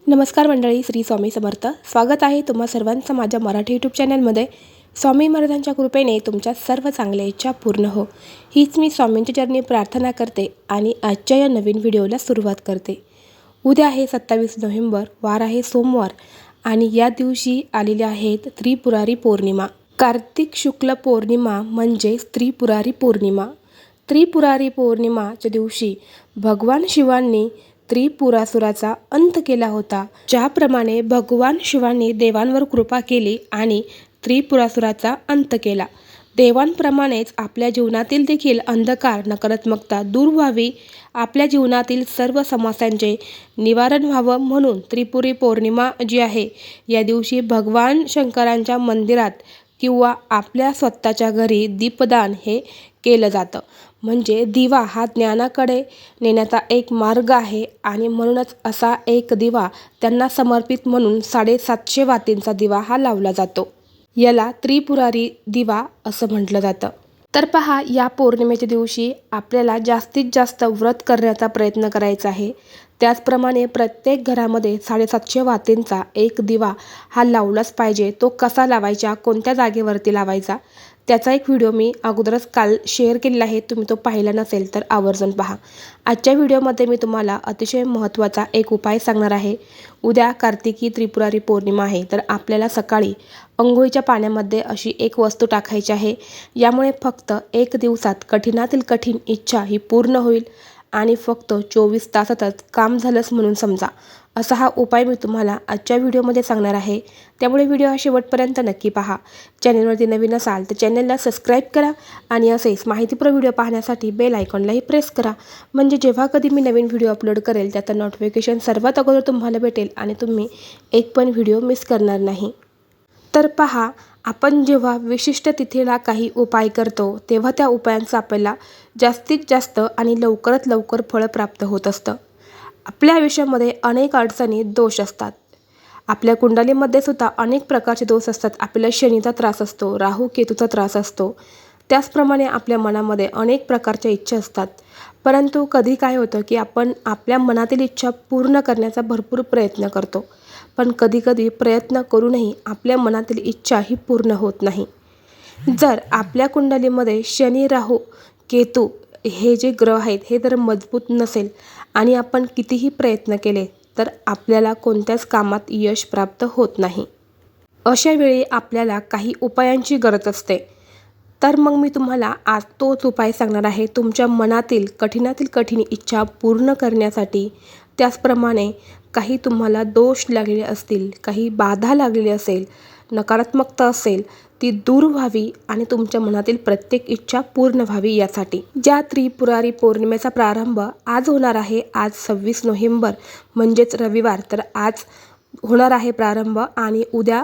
नमस्कार मंडळी, श्री स्वामी समर्थ. स्वागत आहे तुम्हा सर्वांचं माझ्या मराठी यूट्यूब चॅनलमध्ये. स्वामी महाराजांच्या कृपेने तुमच्या सर्व चांगल्या इच्छा पूर्ण हो, हीच मी स्वामींची चरणी प्रार्थना करते आणि आजच्या या नवीन व्हिडिओला सुरुवात करते. उद्या आहे 27 नोव्हेंबर, वार आहे सोमवार आणि या दिवशी आलेले आहेत त्रिपुरारी पौर्णिमा. कार्तिक शुक्ल पौर्णिमा म्हणजे त्रिपुरारी पौर्णिमा. त्रिपुरारी पौर्णिमाच्या दिवशी भगवान शिवांनी त्रिपुरासुराचा अंत केला होता. ज्याप्रमाणे भगवान शिवांनी देवांवर कृपा केली आणि त्रिपुरासुराचा अंत केला, देवांप्रमाणेच आपल्या जीवनातील देखील अंधकार, नकारात्मकता दूर व्हावी, आपल्या जीवनातील सर्व समस्यांचे निवारण व्हावं म्हणून त्रिपुरी पौर्णिमा जी आहे, या दिवशी भगवान शंकरांच्या मंदिरात किंवा आपल्या स्वतःच्या घरी दीपदान हे केलं जातं. म्हणजे दिवा हा ज्ञानाकडे नेण्याचा एक मार्ग आहे आणि म्हणूनच असा एक दिवा त्यांना समर्पित म्हणून 750 वातींचा दिवा हा लावला जातो. याला त्रिपुरारी दिवा असं म्हटलं जातं. तर पहा, या पौर्णिमेच्या दिवशी आपल्याला जास्तीत जास्त व्रत करण्याचा प्रयत्न करायचा आहे. त्याचप्रमाणे प्रत्येक घरामध्ये 750 वातींचा एक दिवा हा लावलाच पाहिजे. तो कसा लावायचा, कोणत्या जागेवरती लावायचा, त्याचा एक व्हिडिओ मी अगोदरच काल शेअर केलेला आहे. तुम्ही तो पाहिला नसेल तर आवर्जून पहा. आजच्या व्हिडिओमध्ये मी तुम्हाला अतिशय महत्त्वाचा एक उपाय सांगणार आहे. उद्या कार्तिकी त्रिपुरारी पौर्णिमा आहे, तर आपल्याला सकाळी अंघोळीच्या पाण्यामध्ये अशी एक वस्तू टाकायची आहे. यामुळे फक्त 1 दिवसात कठीणातील कठीण इच्छा ही पूर्ण होईल आणि फक्त 24 तासातच काम झालंच म्हणून समजा. असा हा उपाय मी तुम्हाला आजच्या व्हिडिओमध्ये सांगणार आहे. त्यामुळे व्हिडिओ हा शेवटपर्यंत नक्की पहा. चॅनलवरती नवीन असाल तर चॅनलला सबस्क्राईब करा आणि असेच माहितीपूर्ण व्हिडिओ पाहण्यासाठी बेल आयकॉनलाही प्रेस करा. म्हणजे जेव्हा कधी मी नवीन व्हिडिओ अपलोड करेल त्याचं नोटिफिकेशन सर्वात अगोदर तुम्हाला भेटेल आणि तुम्ही एक पण व्हिडिओ मिस करणार नाही. तर पहा, आपण जेव्हा विशिष्ट तिथीला काही उपाय करतो तेव्हा त्या उपायांचं आपल्याला जास्तीत जास्त आणि लवकरात लवकर फळ प्राप्त होत असतं. आपल्या आयुष्यामध्ये अनेक अडचणी, दोष असतात. आपल्या कुंडलीमध्ये सुद्धा अनेक प्रकारचे दोष असतात. आपल्याला शनीचा त्रास असतो, राहू केतूचा त्रास असतो. त्याचप्रमाणे आपल्या मनामध्ये अनेक प्रकारच्या इच्छा असतात. परंतु कधी काय होतं की आपण आपल्या मनातील इच्छा पूर्ण करण्याचा भरपूर प्रयत्न करतो, पण कधीकधी प्रयत्न करूनही आपल्या मनातील इच्छा ही पूर्ण होत नाही. जर आपल्या कुंडलीमध्ये शनी, राहू, केतू हे जे ग्रह आहेत हे जर मजबूत नसेल आणि आपण कितीही प्रयत्न केले तर आपल्याला कोणत्याच कामात यश प्राप्त होत नाही. अशा वेळी आपल्याला काही उपायांची गरज असते. तर मग मी तुम्हाला आज तोच उपाय सांगणार आहे तुमच्या मनातील कठीणातील कठीण इच्छा पूर्ण करण्यासाठी. त्याचप्रमाणे काही तुम्हाला दोष लागलेले असतील, काही बाधा लागलेली असेल, नकारात्मकता असेल, ती दूर व्हावी आणि तुमच्या मनातील प्रत्येक इच्छा पूर्ण व्हावी यासाठी. ज्या त्रिपुरारी पौर्णिमेचा प्रारंभ आज होणार आहे, आज 26 नोव्हेंबर म्हणजेच रविवार, तर आज होणार आहे प्रारंभ आणि उद्या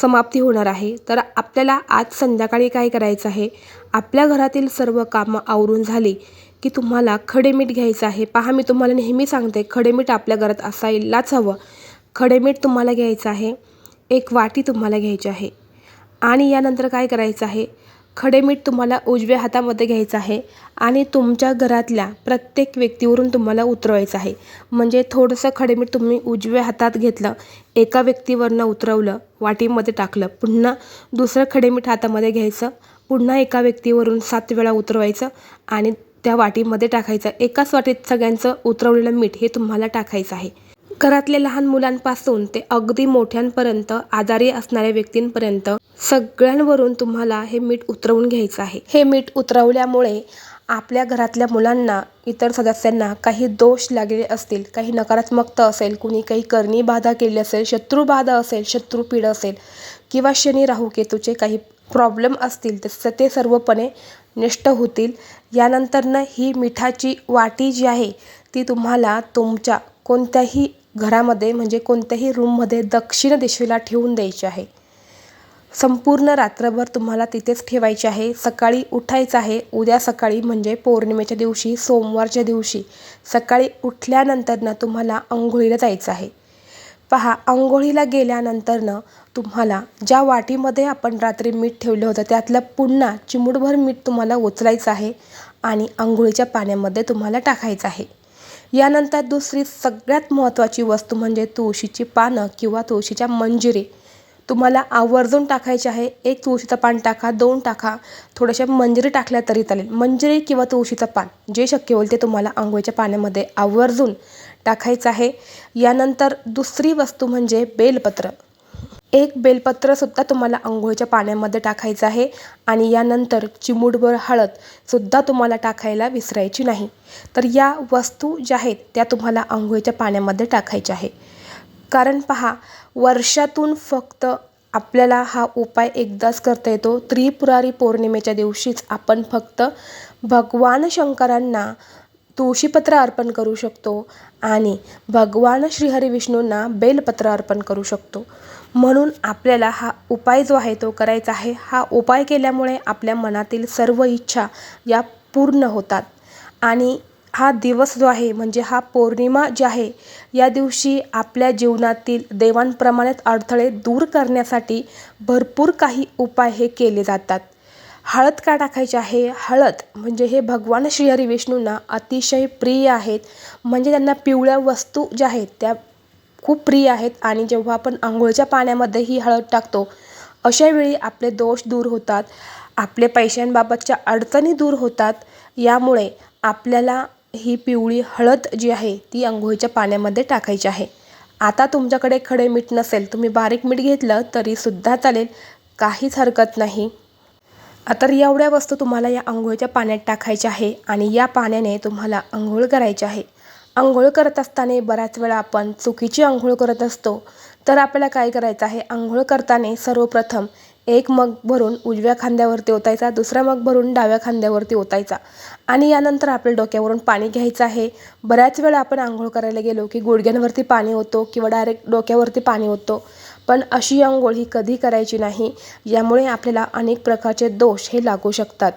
समाप्ती होणार आहे. तर आपल्याला आज संध्याकाळी काय करायचं आहे, आपल्या घरातील सर्व कामं आवरून झाली की तुम्हाला खडेमीठ घ्यायचं आहे. पहा, मी तुम्हाला नेहमी सांगते, खडेमीठ आपल्या घरात असायलाच हवं. खडेमीठ तुम्हाला घ्यायचं आहे, एक वाटी तुम्हाला घ्यायची आहे आणि यानंतर काय करायचं आहे, खडेमीठ तुम्हाला उजव्या हातामध्ये घ्यायचं आहे आणि तुमच्या घरातल्या प्रत्येक व्यक्तीवरून तुम्हाला उतरवायचं आहे. म्हणजे थोडंसं खडेमीठ तुम्ही उजव्या हातात घेतलं, एका व्यक्तीवरनं उतरवलं, वाटीमध्ये टाकलं, पुन्हा दुसरं खडेमीठ हातामध्ये घ्यायचं, पुन्हा एका व्यक्तीवरून 7 वेळा उतरवायचं आणि त्या वाटीमध्ये टाकायचं. एकाच वाटीत सगळ्यांचं उतरवलेलं मीठ हे तुम्हाला टाकायचं आहे. घरातले लहान मुलांपासून ते अगदी मोठ्यांपर्यंत, आजारी असणाऱ्या व्यक्तींपर्यंत सगळ्यांवरून तुम्हाला हे मीठ उतरवून घ्यायचं आहे. हे मीठ उतरवल्यामुळे आपल्या घरातल्या मुलांना, इतर सदस्यांना काही दोष लागलेले असतील, काही नकारात्मकता असेल, कुणी काही करणी बाधा केली असेल, शत्रुबाधा असेल, शत्रुपीड असेल किंवा शनी, राहू, केतूचे काही प्रॉब्लेम असतील तर ते सर्वपणे नष्ट होतील. यानंतरनं ही मिठाची वाटी जी आहे ती तुम्हाला तुमच्या कोणत्याही घरामध्ये म्हणजे कोणत्याही रूममध्ये दक्षिण दिशेला ठेवून द्यायची आहे. संपूर्ण रात्रभर तुम्हाला तिथेच ठेवायची आहे. सकाळी उठायचं आहे. उद्या सकाळी म्हणजे पौर्णिमेच्या दिवशी, सोमवारच्या दिवशी सकाळी उठल्यानंतरनं तुम्हाला अंघोळीला जायचं आहे. पहा, अंघोळीला गेल्यानंतरनं तुम्हाला ज्या वाटीमध्ये आपण रात्री मीठ ठेवलं होतं त्यातलं पुन्हा चिमूटभर मीठ तुम्हाला उचलायचं आहे आणि अंघोळीच्या पाण्यामध्ये तुम्हाला टाकायचं आहे. यानंतर दुसरी सगळ्यात महत्त्वाची वस्तू म्हणजे तुळशीची पानं किंवा तुळशीच्या मंजिरी तुम्हाला आवर्जून टाकायची आहे. एक तुळशीचं पान टाका, 2 टाका, थोड्याशा मंजिरी टाकल्या तरी चालेल. मंजिरी किंवा तुळशीचं पान जे शक्य होईल ते तुम्हाला अंघोळीच्या पाण्यामध्ये आवर्जून टाकायचं आहे. यानंतर दुसरी वस्तू म्हणजे बेलपत्र. एक बेलपत्रसुद्धा तुम्हाला अंघोळीच्या पाण्यामध्ये टाकायचं आहे आणि यानंतर चिमूटभर हळदसुद्धा तुम्हाला टाकायला विसरायची नाही. तर या वस्तू ज्या आहेत त्या तुम्हाला अंघोळीच्या पाण्यामध्ये टाकायच्या आहे. कारण पहा, वर्षातून फक्त आपल्याला हा उपाय एकदाच करता येतो. त्रिपुरारी पौर्णिमेच्या दिवशीच आपण फक्त भगवान शंकरांना तुळशीपत्र अर्पण करू शकतो आणि भगवान श्रीहरी विष्णूंना बेलपत्र अर्पण करू शकतो. म्हणून आपल्याला हा उपाय जो आहे तो करायचा आहे. हा उपाय केल्यामुळे आपल्या मनातील सर्व इच्छा या पूर्ण होतात आणि हा दिवस जो आहे म्हणजे हा पौर्णिमा जी आहे या दिवशी आपल्या जीवनातील देवांप्रमाणेच अडथळे दूर करण्यासाठी भरपूर काही उपाय हे केले जातात. हळद का टाकायची आहे? हळद म्हणजे हे भगवान श्रीहरी विष्णूंना अतिशय प्रिय आहेत. म्हणजे त्यांना पिवळ्या वस्तू ज्या आहेत त्या खूप प्रिय आहेत आणि जेव्हा आपण अंघोळीच्या पाण्यामध्ये ही हळद टाकतो अशा वेळी आपले दोष दूर होतात, आपले पैशांबाबतच्या अडचणी दूर होतात. यामुळे आपल्याला ही पिवळी हळद जी आहे ती अंघोळीच्या पाण्यामध्ये टाकायची आहे. आता तुमच्याकडे खडे मीठ नसेल, तुम्ही बारीक मीठ घेतलं तरीसुद्धा चालेल, काहीच हरकत नाही. तर एवढ्या वस्तू तुम्हाला या अंघोळीच्या पाण्यात टाकायच्या आहे आणि या पाण्याने तुम्हाला अंघोळ करायची आहे. अंघोळ करत असताना बऱ्याच वेळा आपण चुकीची अंघोळ करत असतो. तर आपल्याला काय करायचं आहे, अंघोळ करताना सर्वप्रथम एक मग भरून उजव्या खांद्यावरती ओतायचा, दुसरा मग भरून डाव्या खांद्यावरती ओतायचा आणि यानंतर आपल्या डोक्यावरून पाणी घ्यायचं आहे. बऱ्याच वेळा आपण अंघोळ करायला गेलो की गुडघ्यांवरती पाणी होतो किंवा डायरेक्ट डोक्यावरती पाणी होतो. पण अशी अंघोळ ही कधी करायची नाही. यामुळे आपल्याला अनेक प्रकारचे दोष हे लागू शकतात.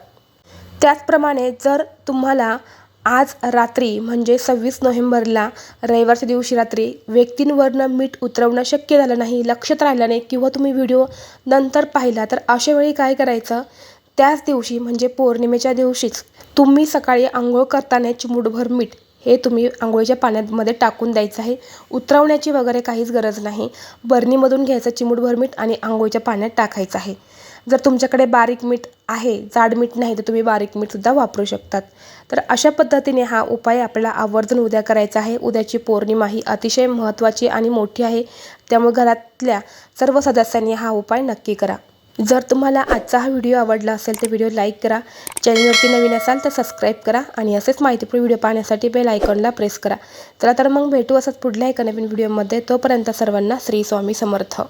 त्याचप्रमाणे जर तुम्हाला आज रात्री म्हणजे 26 नोव्हेंबरला रविवारच्या दिवशी रात्री व्यक्तींवरनं मीठ उतरवणं शक्य झालं नाही, लक्षात राहिलं नाही किंवा तुम्ही व्हिडिओ नंतर पाहिला, तर अशा वेळी काय करायचं, त्याच दिवशी म्हणजे पौर्णिमेच्या दिवशीच तुम्ही सकाळी अंघोळ करताना चिमूटभर मीठ हे तुम्ही अंघोळीच्या पाण्यामध्ये टाकून द्यायचं आहे. उतरवण्याची वगैरे काहीच गरज नाही. बरणीमधून घ्यायचं चिमूटभर मीठ आणि अंघोळीच्या पाण्यात टाकायचं आहे. जर तुमच्याकडे बारीक मीठ आहे, जाड मीठ नाही, तर तुम्ही बारीक मीठसुद्धा वापरू शकतात. तर अशा पद्धतीने हा उपाय आपल्याला आवर्जून उद्या करायचा आहे. उद्याची पौर्णिमा ही अतिशय महत्त्वाची आणि मोठी आहे. त्यामुळे घरातल्या सर्व सदस्यांनी हा उपाय नक्की करा. जर तुम्हाला आजचा हा व्हिडिओ आवडला असेल तर व्हिडिओ लाईक करा. चॅनलवरती नवीन असाल तर सबस्क्राईब करा आणि असेच माहितीपूर्ण व्हिडिओ पाहण्यासाठी बेल आयकॉनला प्रेस करा. चला तर मग भेटू असंच पुढल्या एका नवीन व्हिडिओमध्ये. तोपर्यंत सर्वांना श्री स्वामी समर्थ.